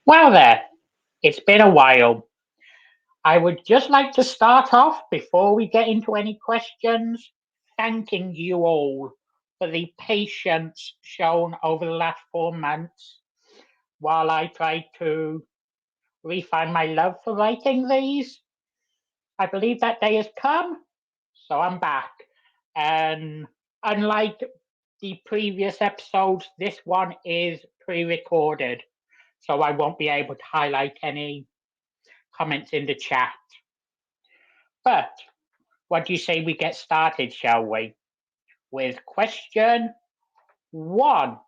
Well, there, it's been a while. I would just like to start off before we get into any questions, thanking you all for the patience shown over the last 4 months while I tried to refine my love for writing these. I believe that day has come, so I'm back. And unlike the previous episodes, this one is pre recorded, so I won't be able to highlight any comments in the chat. But what do you say we get started, shall we? With question one.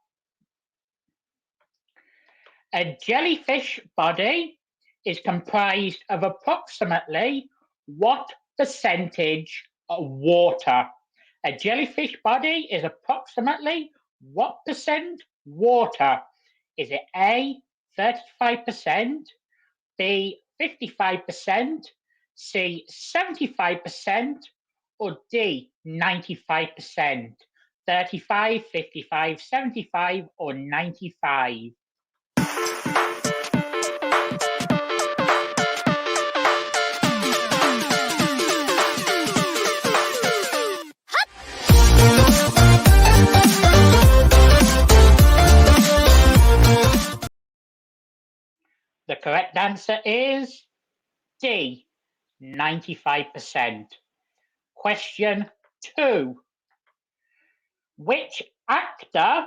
A jellyfish body is comprised of approximately what percentage of water? A jellyfish body is approximately what percent water? Is it A, 35%, B, 55%, C, 75%, or D, 95%? 35, 55, 75, or 95? The correct answer is D, 95%. Question two. Which actor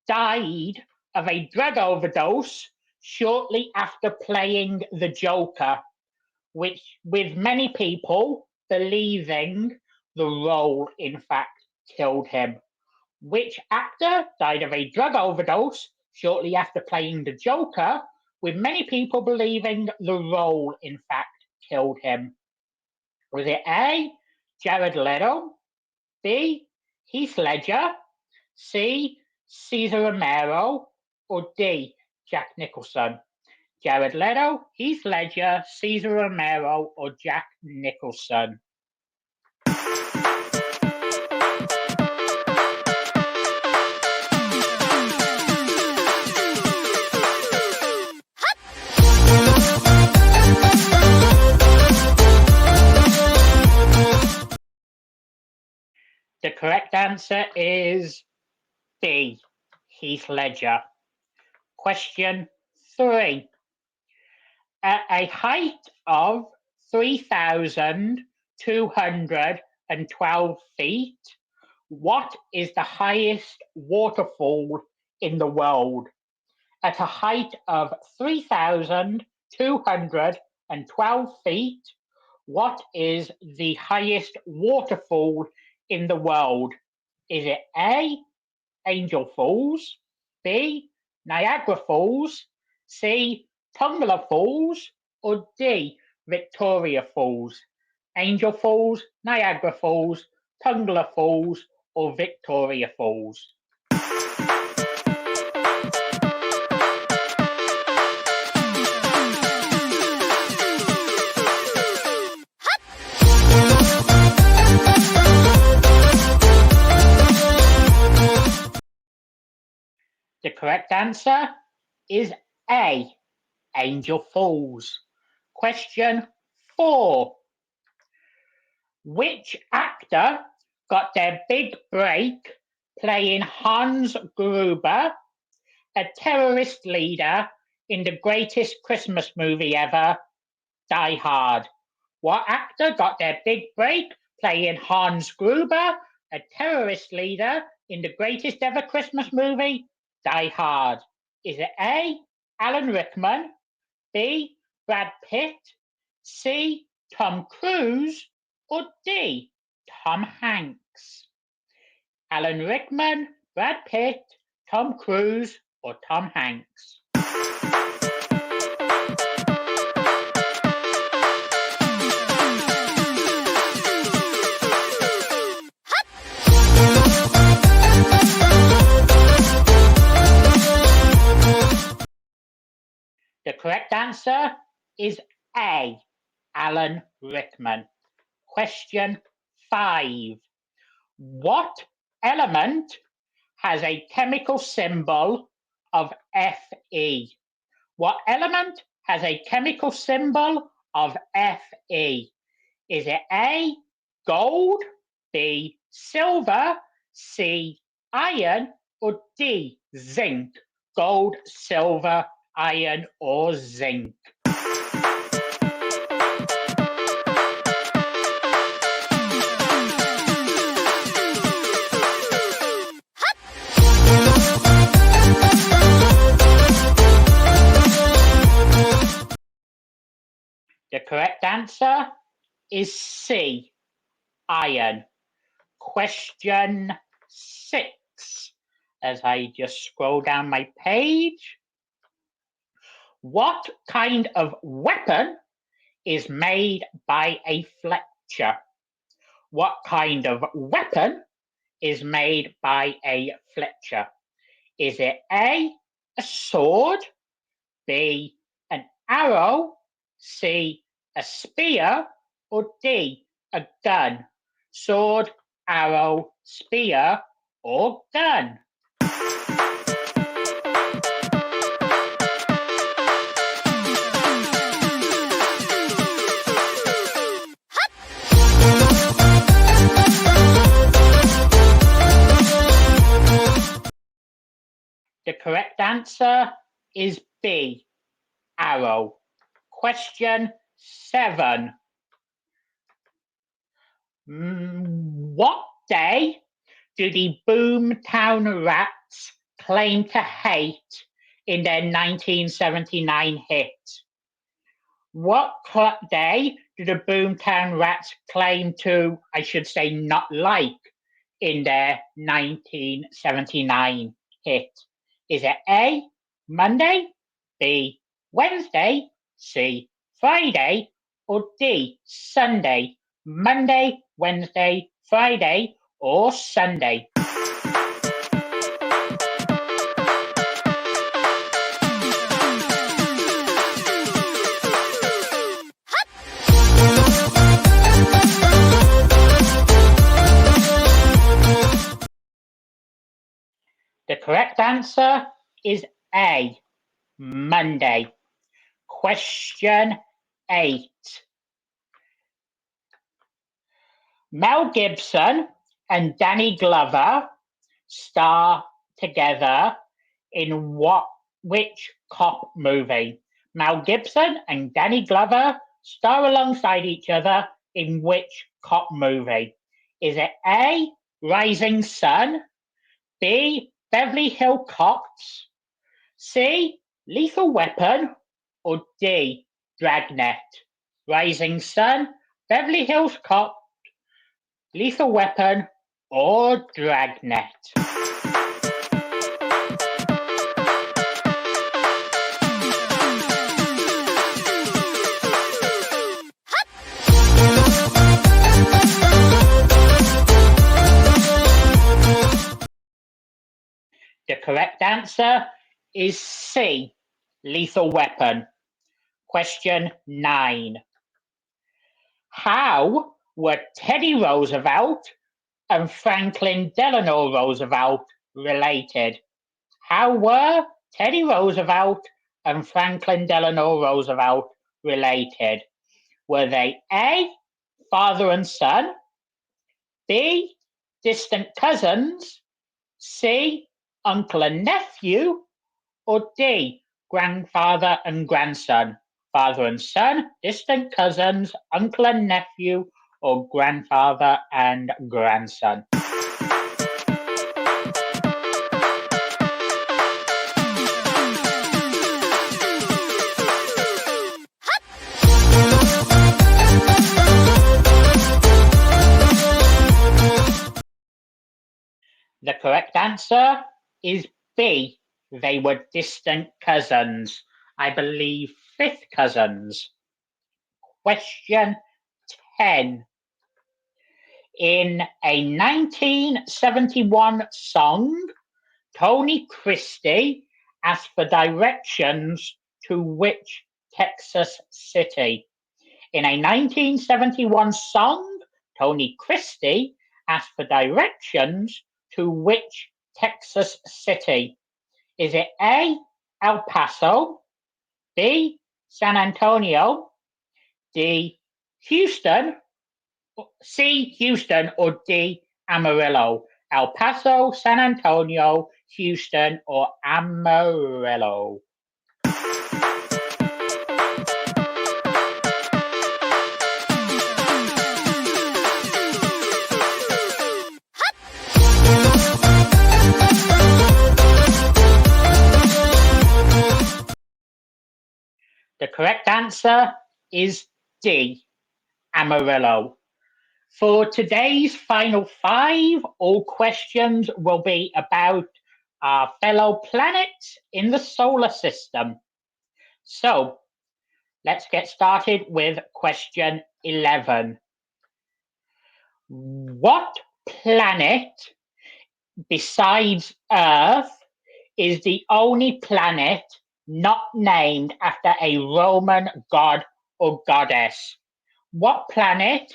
died of a drug overdose shortly after playing the Joker, which with many people believing the role in fact killed him? Which actor died of a drug overdose shortly after playing the Joker, with many people believing the role in fact killed him? Was it A, Jared Leto, B, Heath Ledger, C, Cesar Romero, or D, Jack Nicholson? Jared Leto, Heath Ledger, Cesar Romero, or Jack Nicholson? The correct answer is B, Heath Ledger. Question three. At a height of 3,212 feet, what is the highest waterfall in the world? At a height of 3,212 feet, what is the highest waterfall in the world? Is it A, Angel Falls, B, Niagara Falls, C, Tongala Falls, or D, Victoria Falls? Angel Falls, Niagara Falls, Tongala Falls, or Victoria Falls? The correct answer is A, Angel Falls. Question four. Which actor got their big break playing Hans Gruber, a terrorist leader in the greatest Christmas movie ever, Die Hard? What actor got their big break playing Hans Gruber, a terrorist leader in the greatest ever Christmas movie, Die Hard? Is it A, Alan Rickman, B, Brad Pitt, C, Tom Cruise, or D, Tom Hanks? Alan Rickman, Brad Pitt, Tom Cruise, or Tom Hanks? The correct answer is A, Alan Rickman. Question five. What element has a chemical symbol of Fe? What element has a chemical symbol of Fe? Is it A, gold, B, silver, C, iron, or D, zinc? Gold, silver, iron, or zinc? The correct answer is C, iron. Question 6, as I just scroll down my page. What kind of weapon is made by a Fletcher? What kind of weapon is made by a Fletcher? Is it A, a sword, B, an arrow, C, a spear, or D, a gun? Sword, arrow, spear, or gun? The correct answer is B, arrow. Question 7. What day do the Boomtown Rats claim to hate in their 1979 hit? What day do the Boomtown Rats claim to, I should say, not like in their 1979 hit? Is it A, Monday, B, Wednesday, C, Friday, or D, Sunday? Monday, Wednesday, Friday, or Sunday? The correct answer is A, Monday. Question 8. Mel Gibson and Danny Glover star together in which cop movie? Mel Gibson and Danny Glover star alongside each other in which cop movie? Is it A, Rising Sun, B, Beverly Hills Cops, C, Lethal Weapon, or D, Dragnet? Rising Sun, Beverly Hills Cop, Lethal Weapon, or Dragnet? The correct answer is C, Lethal Weapon. Question 9. How were Teddy Roosevelt and Franklin Delano Roosevelt related? How were Teddy Roosevelt and Franklin Delano Roosevelt related? Were they A, father and son, B, distant cousins, C, uncle and nephew, or D, grandfather and grandson? Father and son, distant cousins, uncle and nephew, or grandfather and grandson? The correct answer is B. They were distant cousins. I believe fifth cousins. Question 10. In a 1971 song, Tony Christie asked for directions to which Texas city? In a 1971 song, Tony Christie asked for directions to which Texas city? Is it A, El Paso, B. San Antonio, D. Houston, C. Houston, or D. Amarillo? El Paso, San Antonio, Houston, or Amarillo? The correct answer is D. Amarillo. For today's final five, all questions will be about our fellow planets in the solar system. So let's get started with question 11. What planet besides Earth is the only planet not named after a Roman god or goddess? What planet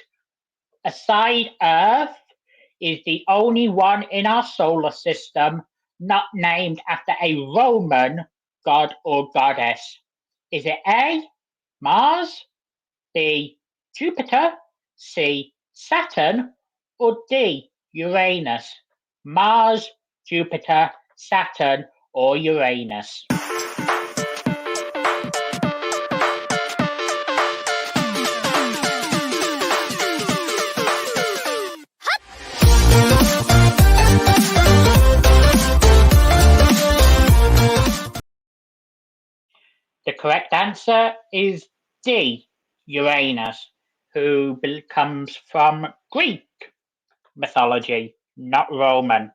aside Earth is the only one in our solar system not named after a Roman god or goddess? Is it A, Mars, B, Jupiter, C, Saturn, or D, Uranus? Mars, Jupiter, Saturn, or Uranus? The correct answer is D, Uranus, who comes from Greek mythology, not Roman.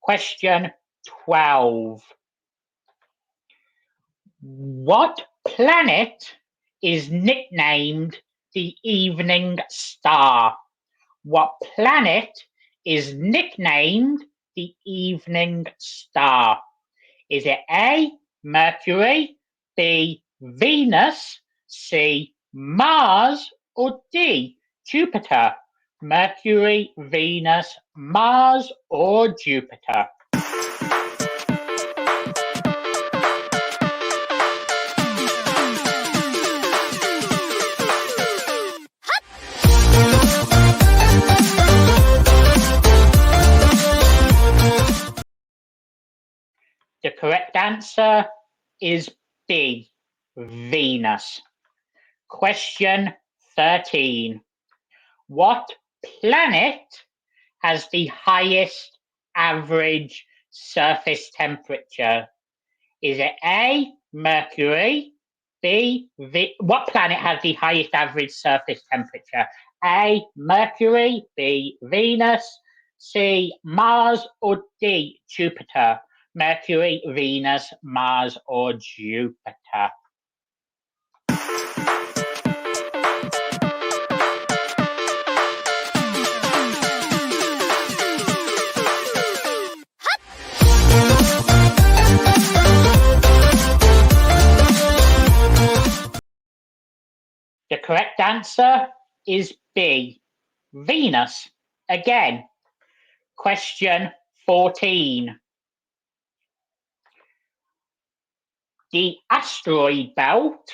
Question 12. What planet is nicknamed the Evening Star? What planet is nicknamed the Evening Star? Is it A, Mercury, B, Venus, C, Mars, or D, Jupiter? Mercury, Venus, Mars, or Jupiter? The correct answer is B, Venus. Question 13. What planet has the highest average surface temperature? Is it A, Mercury, B, what planet has the highest average surface temperature? A, Mercury, B, Venus, C, Mars, or D, Jupiter? Mercury, Venus, Mars, or Jupiter? The correct answer is B, Venus. Again, question 14. The asteroid belt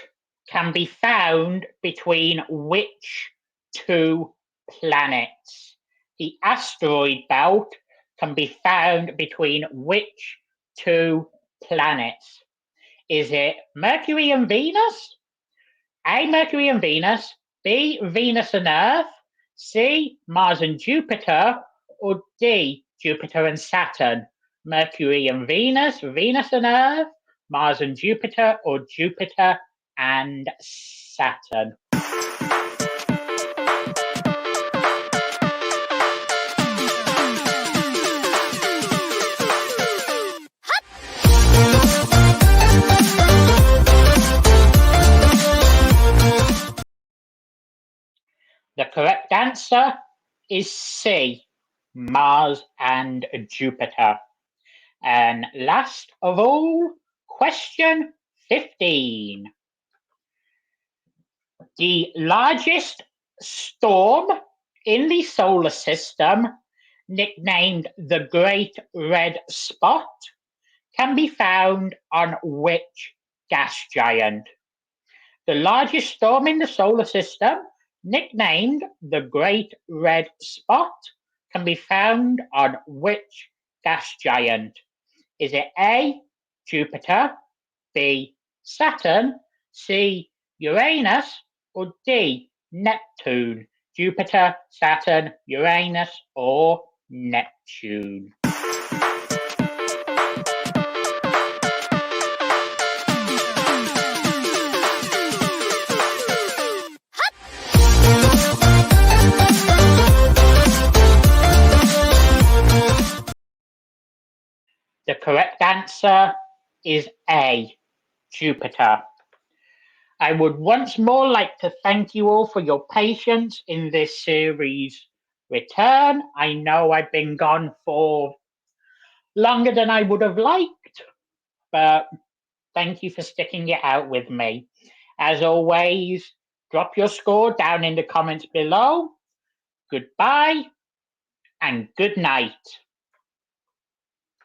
can be found between which two planets? The asteroid belt can be found between which two planets? Is it Mercury and Venus? A, Mercury and Venus, B, Venus and Earth, C, Mars and Jupiter, or D, Jupiter and Saturn? Mercury and Venus, Venus and Earth, Mars and Jupiter, or Jupiter and Saturn? The correct answer is C, Mars and Jupiter. And last of all, question 15. The largest storm in the solar system, nicknamed the Great Red Spot, can be found on which gas giant? The largest storm in the solar system, nicknamed the Great Red Spot, can be found on which gas giant? Is it A, Jupiter, B, Saturn, C, Uranus, or D, Neptune? Jupiter, Saturn, Uranus, or Neptune? The correct answer is A, Jupiter. I would once more like to thank you all for your patience in this series return. I know I've been gone for longer than I would have liked, but thank you for sticking it out with me. As always, drop your score down in the comments below. Goodbye and good night.